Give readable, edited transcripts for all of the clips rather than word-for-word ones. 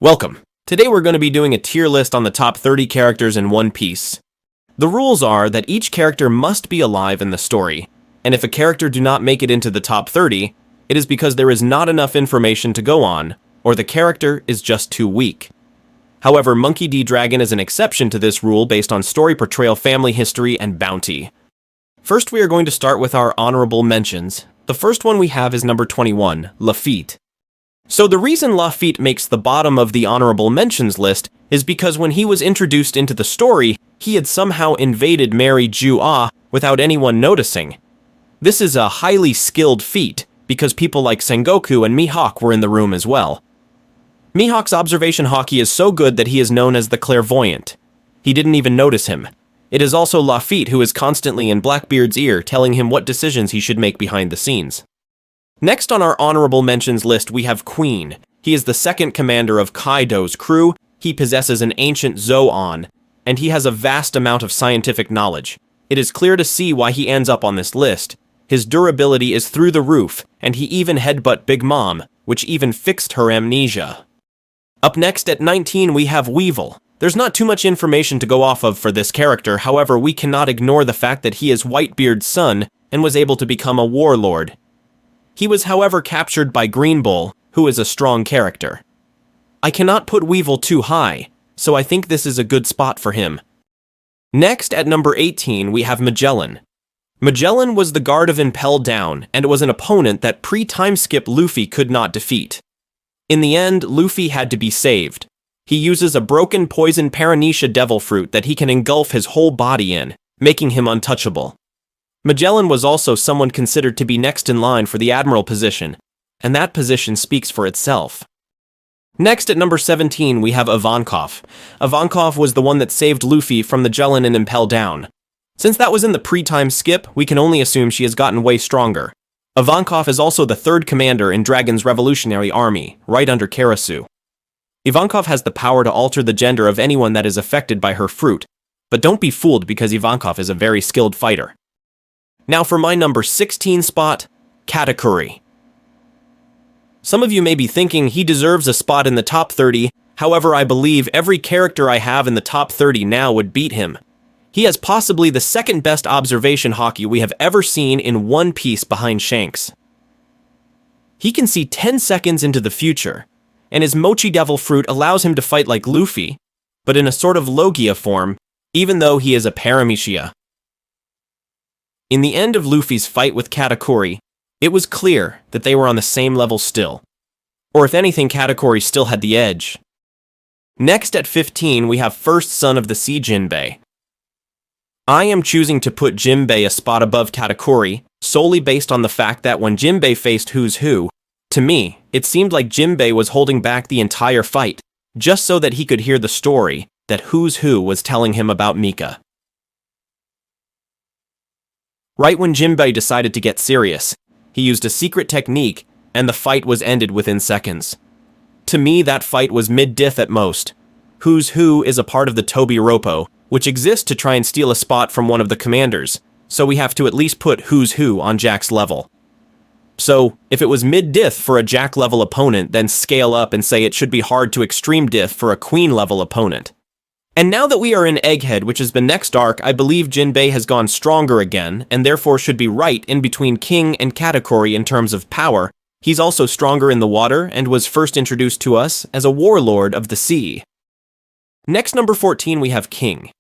Welcome. Today we're going to be doing a tier list on the top 30 characters in One Piece. The rules are that each character must be alive in the story, and if a character do not make it into the top 30, it is because there is not enough information to go on, or the character is just too weak. However, Monkey D. Dragon is an exception to this rule based on story portrayal, family history, and bounty. First, we are going to start with our honorable mentions. The first one we have is number 21, Lafitte. So the reason Lafitte makes the bottom of the honorable mentions list is because when he was introduced into the story, he had somehow invaded Mary Ju-Ah without anyone noticing. This is a highly skilled feat, because people like Sengoku and Mihawk were in the room as well. Mihawk's observation haki is so good that he is known as the clairvoyant. He didn't even notice him. It is also Lafitte who is constantly in Blackbeard's ear telling him what decisions he should make behind the scenes. Next on our honorable mentions list we have Queen. He is the second commander of Kaido's crew, he possesses an ancient Zoan, and he has a vast amount of scientific knowledge. It is clear to see why he ends up on this list. His durability is through the roof, and he even headbutt Big Mom, which even fixed her amnesia. Up next at 19 we have Weevil. There's not too much information to go off of for this character, however we cannot ignore the fact that he is Whitebeard's son and was able to become a warlord. He was however captured by Green Bull, who is a strong character. I cannot put Weevil too high, so I think this is a good spot for him. Next at number 18 we have Magellan. Magellan was the guard of Impel Down and was an opponent that pre-time skip Luffy could not defeat. In the end, Luffy had to be saved. He uses a broken poison Paranesia devil fruit that he can engulf his whole body in, making him untouchable. Magellan was also someone considered to be next in line for the Admiral position, and that position speaks for itself. Next at number 17 we have Ivankov. Ivankov was the one that saved Luffy from the Magellan and Impel Down. Since that was in the pre-time skip, we can only assume she has gotten way stronger. Ivankov is also the third commander in Dragon's Revolutionary Army, right under Karasu. Ivankov has the power to alter the gender of anyone that is affected by her fruit, but don't be fooled because Ivankov is a very skilled fighter. Now for my number 16 spot, Katakuri. Some of you may be thinking he deserves a spot in the top 30, however I believe every character I have in the top 30 now would beat him. He has possibly the second best observation haki we have ever seen in One Piece behind Shanks. He can see 10 seconds into the future, and his Mochi Devil Fruit allows him to fight like Luffy, but in a sort of Logia form, even though he is a Paramecia. In the end of Luffy's fight with Katakuri, it was clear that they were on the same level still. Or if anything, Katakuri still had the edge. Next at 15 we have First Son of the Sea Jinbei. I am choosing to put Jinbei a spot above Katakuri, solely based on the fact that when Jinbei faced Who's Who, to me, it seemed like Jinbei was holding back the entire fight, just so that he could hear the story that Who's Who was telling him about Mika. Right when Jinbei decided to get serious, he used a secret technique, and the fight was ended within seconds. To me, that fight was mid-diff at most. Who's Who is a part of the Toby Roppo, which exists to try and steal a spot from one of the commanders, so we have to at least put Who's Who on Jack's level. So, if it was mid-diff for a Jack-level opponent, then scale up and say it should be hard to extreme diff for a Queen-level opponent. And now that we are in Egghead, which has been next arc, I believe Jinbei has gone stronger again, and therefore should be right in between King and Katakuri in terms of power. He's also stronger in the water, and was first introduced to us as a warlord of the sea. Next, number 14, we have King.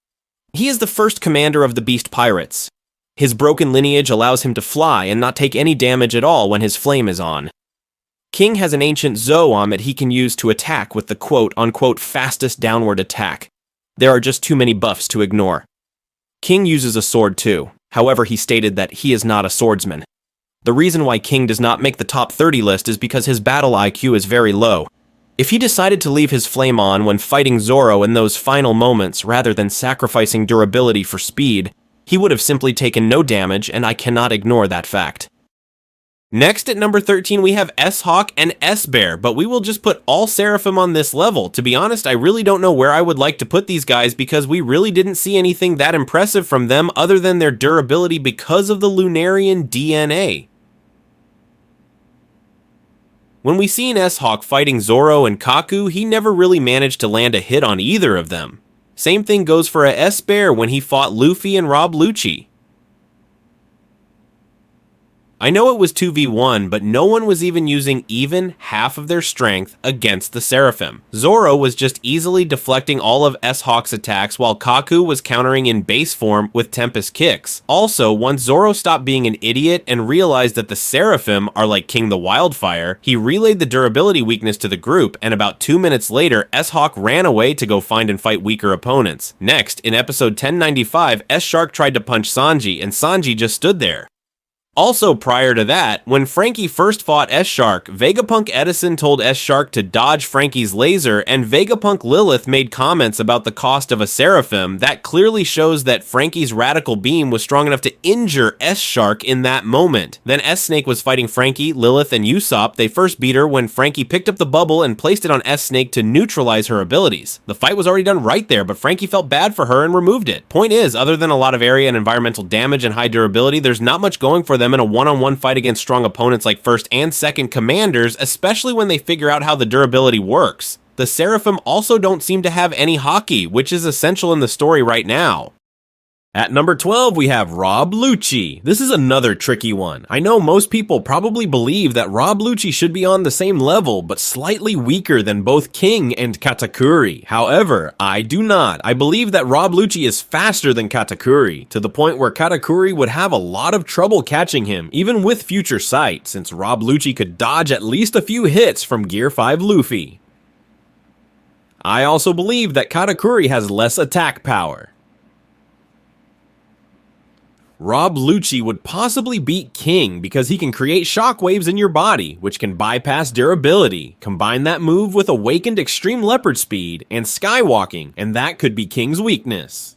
He is the first commander of the Beast Pirates. His broken lineage allows him to fly and not take any damage at all when his flame is on. King has an ancient Zoan that he can use to attack with the quote-unquote fastest downward attack. There are just too many buffs to ignore. King uses a sword too, however he stated that he is not a swordsman. The reason why King does not make the top 30 list is because his battle IQ is very low. If he decided to leave his flame on when fighting Zoro in those final moments rather than sacrificing durability for speed, he would have simply taken no damage, and I cannot ignore that fact. Next at number 13 we have S-Hawk and S-Bear, but we will just put all Seraphim on this level. To be honest, I really don't know where I would like to put these guys because we really didn't see anything that impressive from them other than their durability because of the Lunarian DNA. When we seen S-Hawk fighting Zoro and Kaku, he never really managed to land a hit on either of them. Same thing goes for a S-Bear when he fought Luffy and Rob Lucci. I know it was 2v1, but no one was even using even half of their strength against the Seraphim. Zoro was just easily deflecting all of S-Hawk's attacks while Kaku was countering in base form with Tempest kicks. Also, once Zoro stopped being an idiot and realized that the Seraphim are like King the Wildfire, he relayed the durability weakness to the group, and about 2 minutes later, S-Hawk ran away to go find and fight weaker opponents. Next, in episode 1095, S-Shark tried to punch Sanji, and Sanji just stood there. Also prior to that, when Frankie first fought S-Shark, Vegapunk Edison told S-Shark to dodge Frankie's laser, and Vegapunk Lilith made comments about the cost of a Seraphim that clearly shows that Frankie's radical beam was strong enough to injure S-Shark in that moment. Then S-Snake was fighting Frankie, Lilith, and Usopp. They first beat her when Frankie picked up the bubble and placed it on S-Snake to neutralize her abilities. The fight was already done right there, but Frankie felt bad for her and removed it. Point is, other than a lot of area and environmental damage and high durability, there's not much going for them in a one-on-one fight against strong opponents like first and second commanders, especially when they figure out how the durability works. The Seraphim also don't seem to have any haki, which is essential in the story right now. At number 12, we have Rob Lucci. This is another tricky one. I know most people probably believe that Rob Lucci should be on the same level, but slightly weaker than both King and Katakuri. However, I do not. I believe that Rob Lucci is faster than Katakuri, to the point where Katakuri would have a lot of trouble catching him, even with Future Sight, since Rob Lucci could dodge at least a few hits from Gear 5 Luffy. I also believe that Katakuri has less attack power. Rob Lucci would possibly beat King because he can create shockwaves in your body, which can bypass durability. Combine that move with awakened extreme leopard speed and skywalking, and that could be King's weakness.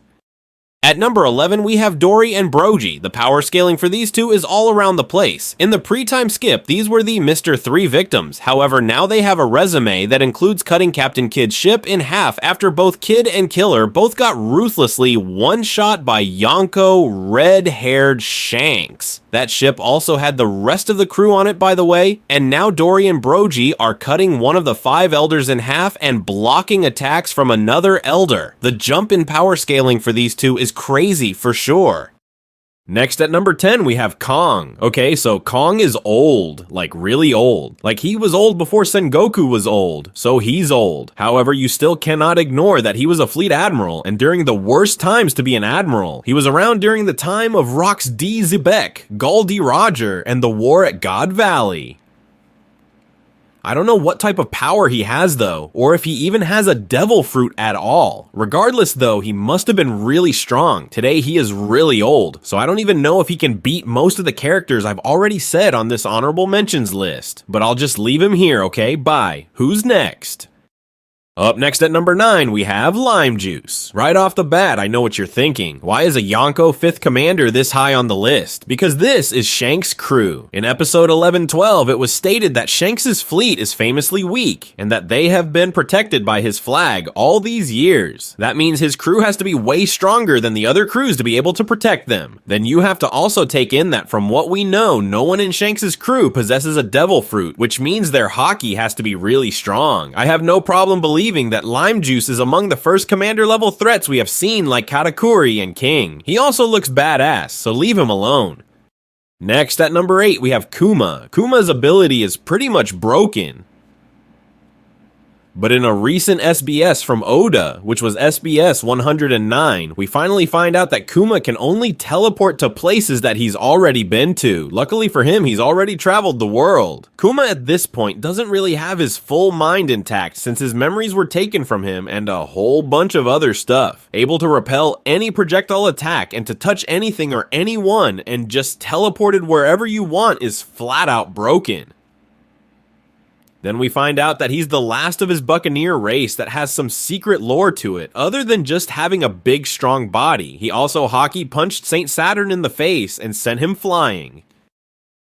At number 11, we have Dory and Brogy. The power scaling for these two is all around the place. In the pre-time skip, these were the Mr. 3 victims. However, now they have a resume that includes cutting Captain Kidd's ship in half after both Kidd and Killer both got ruthlessly one-shot by Yonko red-haired Shanks. That ship also had the rest of the crew on it, by the way, and now Dory and Brogy are cutting one of the 5 elders in half and blocking attacks from another elder. The jump in power scaling for these two is crazy for sure. Next at number 10, we have Kong. Okay, so Kong is old, like really old. Like he was old before Sengoku was old, so he's old. However, you still cannot ignore that he was a fleet admiral, and during the worst times to be an admiral. He was around during the time of Rox D. Zebek, Gul D. Roger, and the war at God Valley. I don't know what type of power he has though, or if he even has a devil fruit at all. Regardless though, he must have been really strong. Today he is really old, so I don't even know if he can beat most of the characters I've already said on this honorable mentions list. But I'll just leave him here, okay? Bye. Who's next? Up next at number 9, we have Lime Juice. Right off the bat, I know what you're thinking. Why is a Yonko 5th Commander this high on the list? Because this is Shanks' crew. In episode 1112, it was stated that Shanks' fleet is famously weak, and that they have been protected by his flag all these years. That means his crew has to be way stronger than the other crews to be able to protect them. Then you have to also take in that from what we know, no one in Shanks' crew possesses a devil fruit, which means their haki has to be really strong. I have no problem believing that Lime Juice is among the first commander level threats we have seen like Katakuri and King. He also looks badass, so leave him alone. Next at number 8 we have Kuma. Kuma's ability is pretty much broken. But in a recent SBS from Oda, which was SBS 109, we finally find out that Kuma can only teleport to places that he's already been to. Luckily for him, he's already traveled the world. Kuma at this point doesn't really have his full mind intact since his memories were taken from him and a whole bunch of other stuff. Able to repel any projectile attack and to touch anything or anyone and just teleported wherever you want is flat out broken. Then we find out that he's the last of his Buccaneer race that has some secret lore to it, other than just having a big strong body. He also hockey punched Saint Saturn in the face and sent him flying.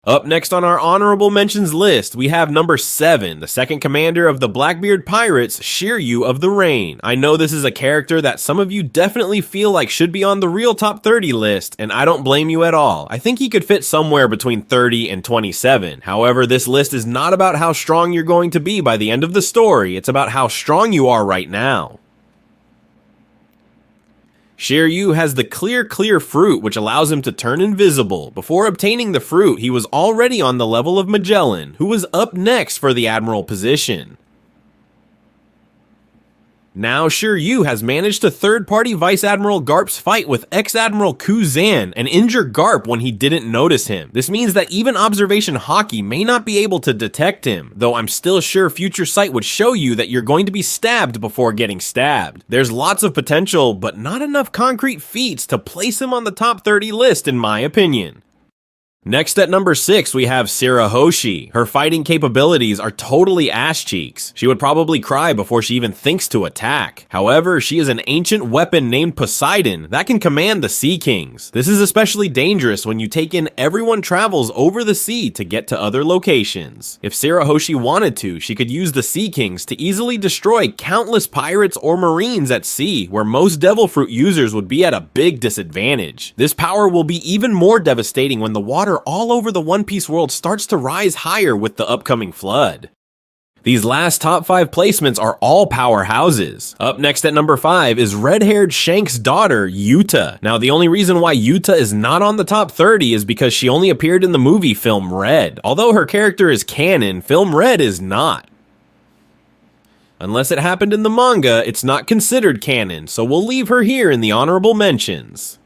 Up next on our honorable mentions list, we have number 7, the second commander of the Blackbeard Pirates, Shiryu of the Rain. I know this is a character that some of you definitely feel like should be on the real top 30 list, and I don't blame you at all. I think he could fit somewhere between 30 and 27. However, this list is not about how strong you're going to be by the end of the story, it's about how strong you are right now. Shiryu has the clear fruit, which allows him to turn invisible. Before obtaining the fruit, he was already on the level of Magellan, who was up next for the Admiral position. Now Shiryu has managed to third-party Vice Admiral Garp's fight with Ex-Admiral Kuzan and injure Garp when he didn't notice him. This means that even observation Haki may not be able to detect him, though I'm still sure Future Sight would show you that you're going to be stabbed before getting stabbed. There's lots of potential, but not enough concrete feats to place him on the top 30 list in my opinion. Next at number 6, we have Shirahoshi. Her fighting capabilities are totally ass cheeks. She would probably cry before she even thinks to attack. However, she is an ancient weapon named Poseidon that can command the Sea Kings. This is especially dangerous when you take in everyone travels over the sea to get to other locations. If Shirahoshi wanted to, she could use the Sea Kings to easily destroy countless pirates or marines at sea, where most Devil Fruit users would be at a big disadvantage. This power will be even more devastating when the water all over the One Piece world starts to rise higher with the upcoming flood. These last top 5 placements are all powerhouses. Up next at number 5 is red-haired Shank's daughter, Yuta. Now, the only reason why Yuta is not on the top 30 is because she only appeared in the movie Film Red. Although her character is canon, Film Red is not. Unless it happened in the manga, it's not considered canon, so we'll leave her here in the honorable mentions.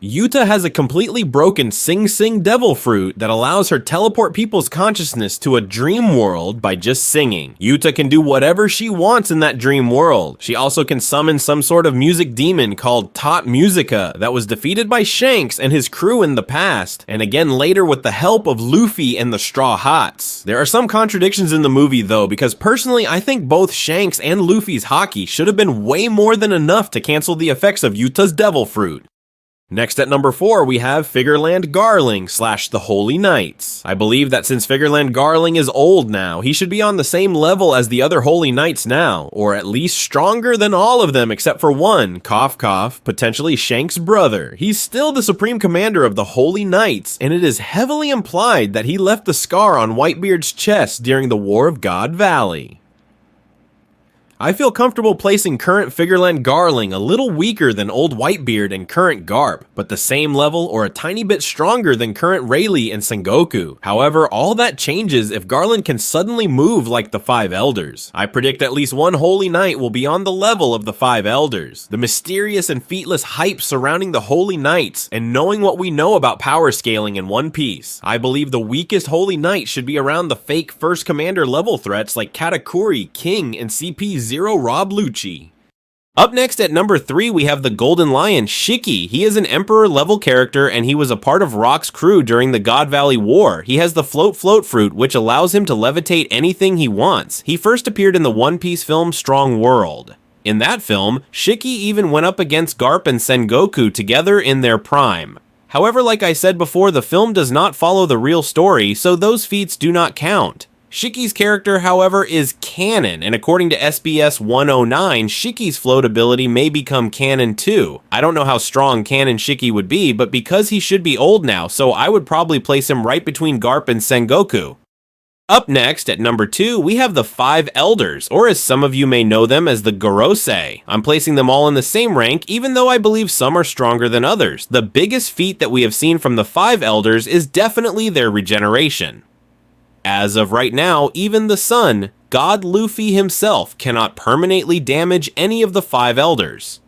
Yuta has a completely broken Sing Sing Devil Fruit that allows her teleport people's consciousness to a dream world by just singing. Yuta can do whatever she wants in that dream world. She also can summon some sort of music demon called Tot Musica that was defeated by Shanks and his crew in the past, and again later with the help of Luffy and the Straw Hats. There are some contradictions in the movie though, because personally I think both Shanks and Luffy's Haki should have been way more than enough to cancel the effects of Yuta's Devil Fruit. Next at number 4, we have Figureland Garling / the Holy Knights. I believe that since Figureland Garling is old now, he should be on the same level as the other Holy Knights now, or at least stronger than all of them except for one, cough cough, potentially Shank's brother. He's still the supreme commander of the Holy Knights, and it is heavily implied that he left the scar on Whitebeard's chest during the War of God Valley. I feel comfortable placing current Figureland Garling a little weaker than old Whitebeard and current Garp, but the same level or a tiny bit stronger than current Rayleigh and Sengoku. However, all that changes if Garland can suddenly move like the 5 Elders. I predict at least one Holy Knight will be on the level of the 5 Elders. The mysterious and featless hype surrounding the Holy Knights, and knowing what we know about power scaling in One Piece, I believe the weakest Holy Knight should be around the fake First Commander level threats like Katakuri, King, and CP0 Rob Lucci. Up next at number 3, we have the Golden Lion, Shiki. He is an Emperor level character and he was a part of Rock's crew during the God Valley War. He has the Float Fruit, which allows him to levitate anything he wants. He first appeared in the One Piece film Strong World. In that film, Shiki even went up against Garp and Sengoku together in their prime. However, like I said before, the film does not follow the real story, so those feats do not count. Shiki's character, however, is canon, and according to SBS 109, Shiki's float ability may become canon too. I don't know how strong canon Shiki would be, but because he should be old now, so I would probably place him right between Garp and Sengoku. Up next, at number 2, we have the 5 Elders, or as some of you may know them as the Gorosei. I'm placing them all in the same rank, even though I believe some are stronger than others. The biggest feat that we have seen from the 5 Elders is definitely their regeneration. As of right now, even the sun, God Luffy himself, cannot permanently damage any of the 5 Elders.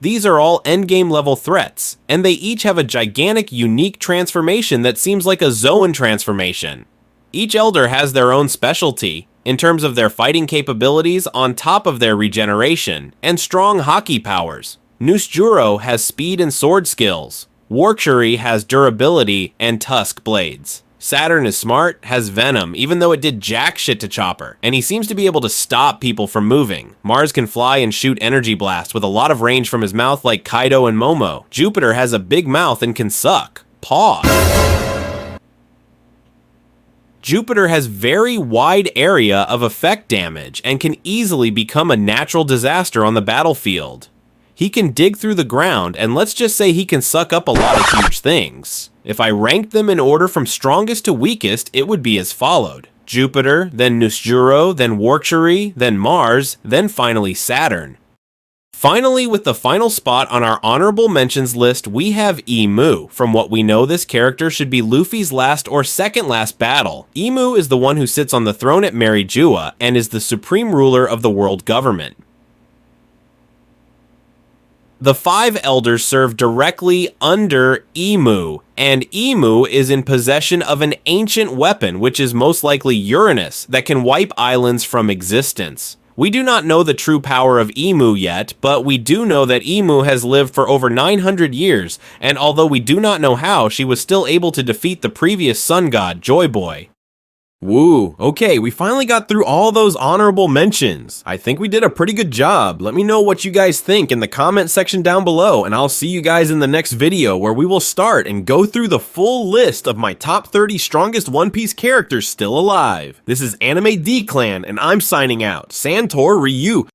These are all endgame level threats, and they each have a gigantic unique transformation that seems like a Zoan transformation. Each Elder has their own specialty, in terms of their fighting capabilities on top of their regeneration, and strong Haki powers. Nusjuro has speed and sword skills. Warchuri has durability and tusk blades. Saturn is smart, has venom, even though it did jack shit to Chopper, and he seems to be able to stop people from moving. Mars can fly and shoot energy blast with a lot of range from his mouth like Kaido and Momo. Jupiter has a big mouth and can suck. Pause. Jupiter has very wide area of effect damage and can easily become a natural disaster on the battlefield. He can dig through the ground, and let's just say he can suck up a lot of huge things. If I ranked them in order from strongest to weakest, it would be as followed: Jupiter, then Nusjuro, then Warchary, then Mars, then finally Saturn. Finally, with the final spot on our honorable mentions list, we have Emu. From what we know, this character should be Luffy's last or second last battle. Emu is the one who sits on the throne at Marijua and is the supreme ruler of the world government. The 5 elders serve directly under Emu, and Emu is in possession of an ancient weapon, which is most likely Uranus, that can wipe islands from existence. We do not know the true power of Emu yet, but we do know that Emu has lived for over 900 years, and although we do not know how, she was still able to defeat the previous sun god, Joy Boy. Woo, okay, we finally got through all those honorable mentions. I think we did a pretty good job. Let me know what you guys think in the comment section down below, and I'll see you guys in the next video where we will start and go through the full list of my top 30 strongest One Piece characters still alive. This is AnimeDClan, and I'm signing out. Santor Ryu.